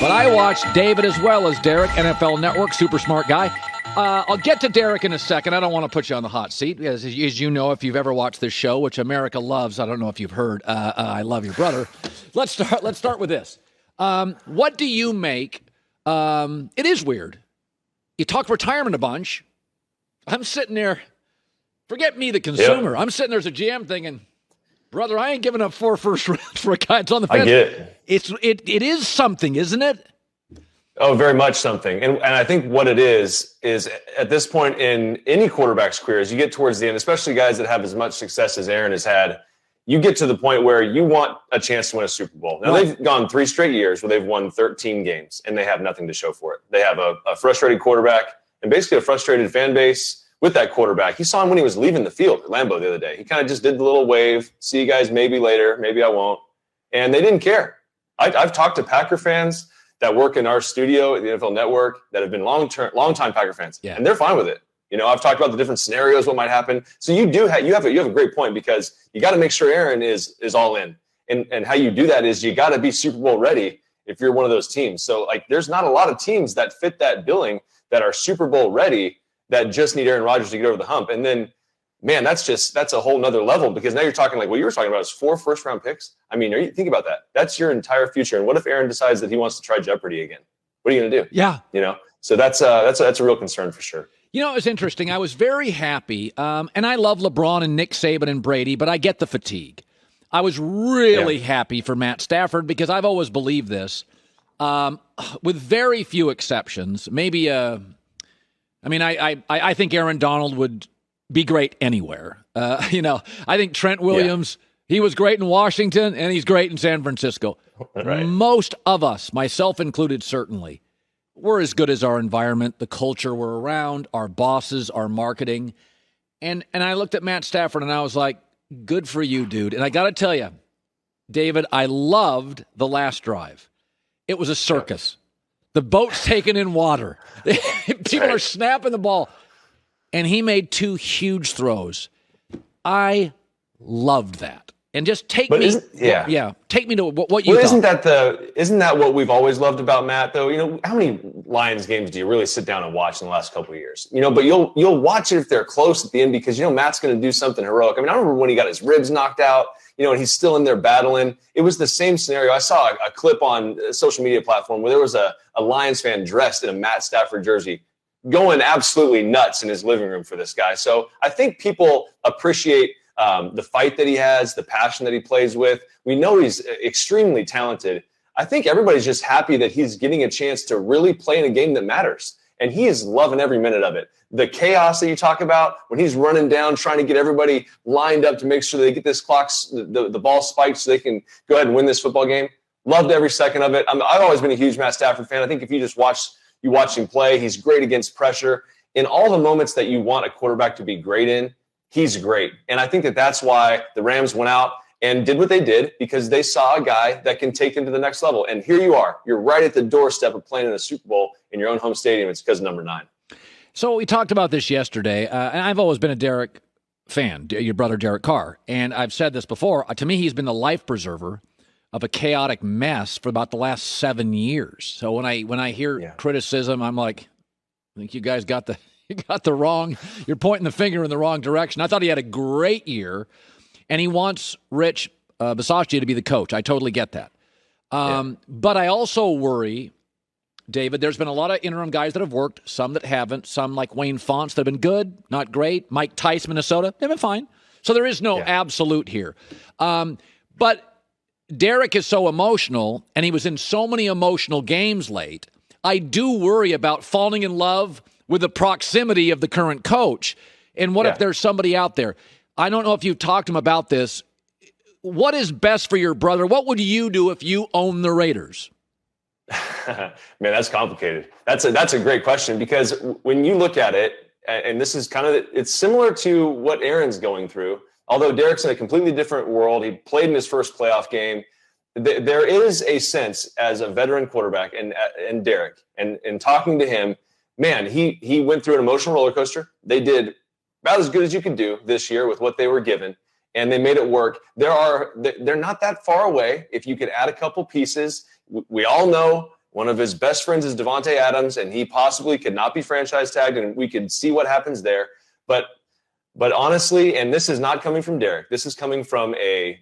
But I watched David as well as Derek, NFL Network, super smart guy. I'll get to Derek in a second. I don't want to put you on the hot seat. As you know, if you've ever watched this show, which America loves, I don't know if you've heard, I love your brother. Let's start with this. What do you make? It is weird. You talk retirement a bunch. I'm sitting there, forget me, the consumer. Yep. I'm sitting there as a GM thinking, brother, I ain't giving up 4 first rounds for a guy that's on the fence. I get it. It is something, isn't it? Oh, very much something. And I think what it is at this point in any quarterback's career, as you get towards the end, especially guys that have as much success as Aaron has had, you get to the point where you want a chance to win a Super Bowl. Now, They've gone 3 straight years where they've won 13 games, and they have nothing to show for it. They have a frustrated quarterback and basically a frustrated fan base with that quarterback. You saw him when he was leaving the field at Lambeau the other day. He kind of just did the little wave, see you guys maybe later, maybe I won't. And they didn't care. I've talked to Packer fans that work in our studio at the NFL Network that have been long-time Packer fans, and they're fine with it. You know, I've talked about the different scenarios, what might happen. So you have a great point, because you got to make sure Aaron is all in. And how you do that is you got to be Super Bowl ready if you're one of those teams. So like, there's not a lot of teams that fit that billing that are Super Bowl ready that just need Aaron Rodgers to get over the hump. And then, man, that's a whole nother level, because now you're talking like what you were talking about is 4 first-round picks. I mean, think about that. That's your entire future. And what if Aaron decides that he wants to try Jeopardy again? What are you going to do? Yeah. You know, so that's a real concern for sure. You know, it was interesting. I was very happy, and I love LeBron and Nick Saban and Brady, but I get the fatigue. I was really happy for Matt Stafford, because I've always believed this, with very few exceptions. Maybe, I think Aaron Donald would be great anywhere. I think Trent Williams, he was great in Washington, and he's great in San Francisco. Right. Most of us, myself included certainly, we're as good as our environment, the culture we're around, our bosses, our marketing. And I looked at Matt Stafford, and I was like, good for you, dude. And I got to tell you, David, I loved the last drive. It was a circus. The boat's taking in water. People are snapping the ball. And he made 2 huge throws. I loved that. And just take me to what you thought. Isn't that what we've always loved about Matt, though? You know, how many Lions games do you really sit down and watch in the last couple of years? You know, but you'll watch it if they're close at the end, because, you know, Matt's going to do something heroic. I mean, I remember when he got his ribs knocked out, you know, and he's still in there battling. It was the same scenario. I saw a clip on a social media platform where there was a Lions fan dressed in a Matt Stafford jersey going absolutely nuts in his living room for this guy. So I think people appreciate the fight that he has, the passion that he plays with. We know he's extremely talented. I think everybody's just happy that he's getting a chance to really play in a game that matters. And he is loving every minute of it. The chaos that you talk about, when he's running down, trying to get everybody lined up to make sure they get this clock, the ball spiked so they can go ahead and win this football game. Loved every second of it. I've always been a huge Matt Stafford fan. I think if you just watch him play, he's great against pressure. In all the moments that you want a quarterback to be great in, he's great. And I think that's why the Rams went out and did what they did, because they saw a guy that can take them to the next level. And here you are. You're right at the doorstep of playing in a Super Bowl in your own home stadium. It's because of number 9. So we talked about this yesterday, and I've always been a Derek fan, your brother Derek Carr. And I've said this before. To me, he's been the life preserver of a chaotic mess for about the last 7 years. So when I hear criticism, I'm like, I think you guys got the wrong, you're pointing the finger in the wrong direction. I thought he had a great year, and he wants Rich Bisaccia to be the coach. I totally get that. But I also worry, David, there's been a lot of interim guys that have worked, some that haven't, some like Wayne Fontes that have been good, not great. Mike Tice, Minnesota, they've been fine. So there is no absolute here. But Derek is so emotional, and he was in so many emotional games late. I do worry about falling in love with the proximity of the current coach. And what if there's somebody out there? I don't know if you've talked to him about this. What is best for your brother? What would you do if you own the Raiders? Man, that's complicated. That's a great question, because when you look at it, and this is it's similar to what Aaron's going through, although Derek's in a completely different world. He played in his first playoff game. There is a sense as a veteran quarterback, and Derek, and talking to him, man, he went through an emotional roller coaster. They did about as good as you could do this year with what they were given, and they made it work. They're not that far away. If you could add a couple pieces, we all know One of his best friends is Devontae Adams, and he possibly could not be franchise tagged, and we could see what happens there. But honestly, and this is not coming from Derek, this is coming from a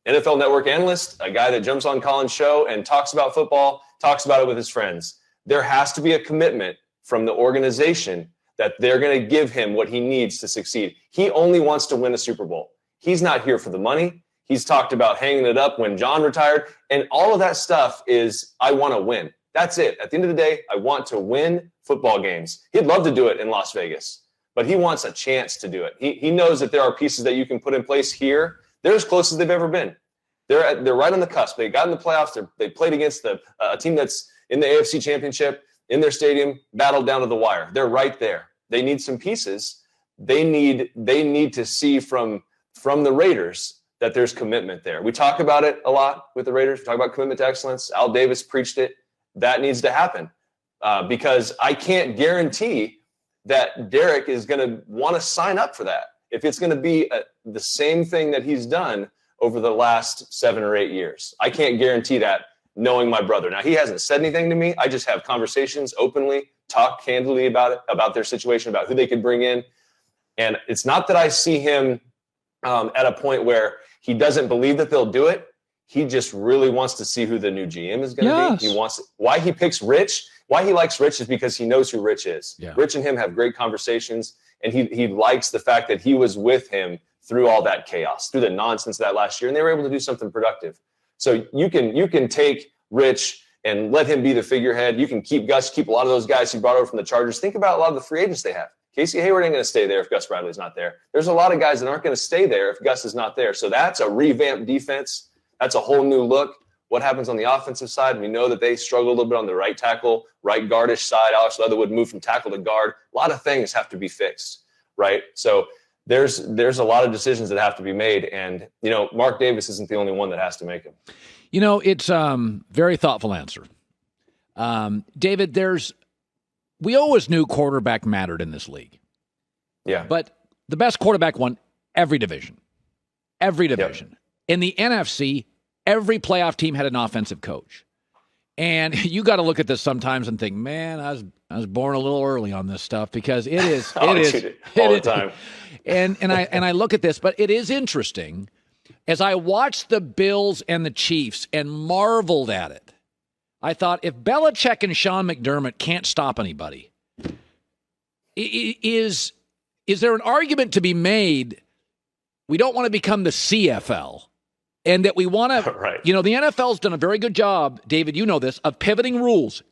NFL Network analyst, a guy that jumps on Colin's show and talks about football, talks about it with his friends. There has to be a commitment from the organization that they're going to give him what he needs to succeed. He only wants to win a Super Bowl. He's not here for the money. He's talked about hanging it up when John retired. And all of that stuff is, I want to win. That's it. At the end of the day, I want to win football games. He'd love to do it in Las Vegas, but he wants a chance to do it. He knows that there are pieces that you can put in place here. They're as close as they've ever been. They're right on the cusp. They got in the playoffs. They played against a team that's in the AFC Championship, in their stadium, battled down to the wire. They're right there. They need some pieces. They need to see from the Raiders that there's commitment there. We talk about it a lot with the Raiders. We talk about commitment to excellence. Al Davis preached it. That needs to happen because I can't guarantee that Derek is going to want to sign up for that. If it's going to be the same thing that he's done over the last 7 or 8 years, I can't guarantee that knowing my brother. Now, he hasn't said anything to me. I just have conversations openly, talk candidly about it, about their situation, about who they could bring in. And it's not that I see him at a point where he doesn't believe that they'll do it. He just really wants to see who the new GM is going to be. He wants why he picks Rich. Why he likes Rich is because he knows who Rich is. Yeah. Rich and him have great conversations, and he likes the fact that he was with him through all that chaos, through the nonsense of that last year, and they were able to do something productive. So you can take Rich and let him be the figurehead. You can keep Gus, keep a lot of those guys he brought over from the Chargers. Think about a lot of the free agents they have. Casey Hayward ain't going to stay there if Gus Bradley's not there. There's a lot of guys that aren't going to stay there if Gus is not there. So that's a revamped defense. That's a whole new look. What happens on the offensive side? We know that they struggle a little bit on the right tackle, right guardish side. Alex Leatherwood moved from tackle to guard. A lot of things have to be fixed, right? So there's a lot of decisions that have to be made. And, Mark Davis isn't the only one that has to make them. It's very thoughtful answer. David, we always knew quarterback mattered in this league. Yeah. But the best quarterback won every division. Every division. Yep. In the NFC, every playoff team had an offensive coach. And you got to look at this sometimes and think, man, I was born a little early on this stuff because it is all the time. And I look at this, but it is interesting as I watched the Bills and the Chiefs and marveled at it. I thought, if Belichick and Sean McDermott can't stop anybody, is there an argument to be made we don't want to become the CFL and that we want to, right. The NFL's done a very good job, David, you know this, of pivoting rules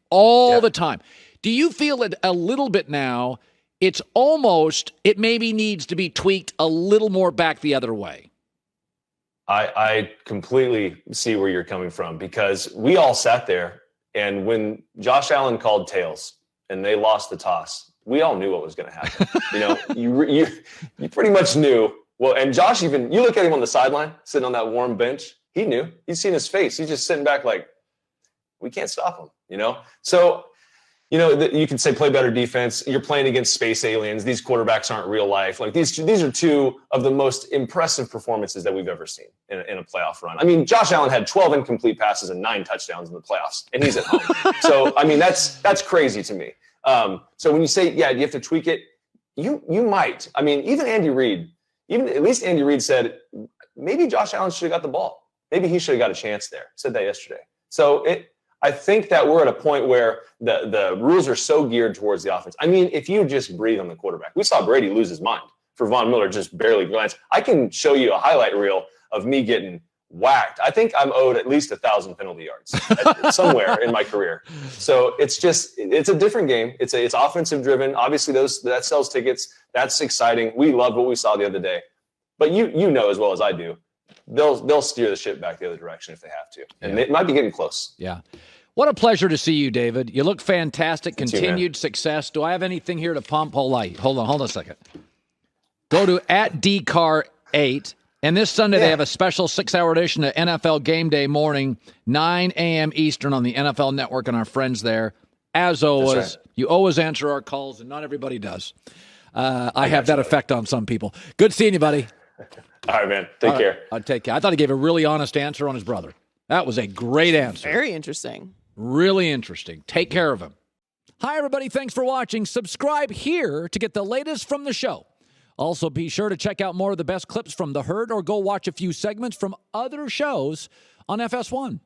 all the time. Do you feel it a little bit now? It maybe needs to be tweaked a little more back the other way. I completely see where you're coming from because we all sat there, and when Josh Allen called tails and they lost the toss, we all knew what was going to happen. You pretty much knew. Well, and Josh, even you look at him on the sideline, sitting on that warm bench, he knew. He's seen his face. He's just sitting back like, we can't stop him. So, you can say play better defense. You're playing against space aliens. These quarterbacks aren't real life. Like these are two of the most impressive performances that we've ever seen in a playoff run. I mean, Josh Allen had 12 incomplete passes and 9 touchdowns in the playoffs, and he's at home. So, I mean, that's crazy to me. So when you say, you have to tweak it, you might. I mean, even at least Andy Reid said, maybe Josh Allen should have got the ball. Maybe he should have got a chance there. Said that yesterday. So I think that we're at a point where the rules are so geared towards the offense. I mean, if you just breathe on the quarterback, we saw Brady lose his mind for Von Miller just barely glanced. I can show you a highlight reel of me getting whacked. I think I'm owed at least 1,000 penalty yards somewhere in my career. So it's a different game. It's offensive driven. Obviously that sells tickets. That's exciting. We loved what we saw the other day, but you know as well as I do, they'll steer the ship back the other direction if they have to, and it might be getting close. Yeah. What a pleasure to see you, David. You look fantastic. Continued success. Do I have anything here to pump? Hold on a second. Go to @DCar8. And this Sunday, they have a special 6-hour edition of NFL Game Day morning, 9 a.m. Eastern on the NFL Network and our friends there. As always, You always answer our calls, and not everybody does. I have that effect on some people. Good seeing you, buddy. All right, man. Take care. I'll take care. I thought he gave a really honest answer on his brother. That was a great answer. Very interesting. Really interesting. Take care of him. Hi, everybody. Thanks for watching. Subscribe here to get the latest from the show. Also, be sure to check out more of the best clips from The Herd or go watch a few segments from other shows on FS1.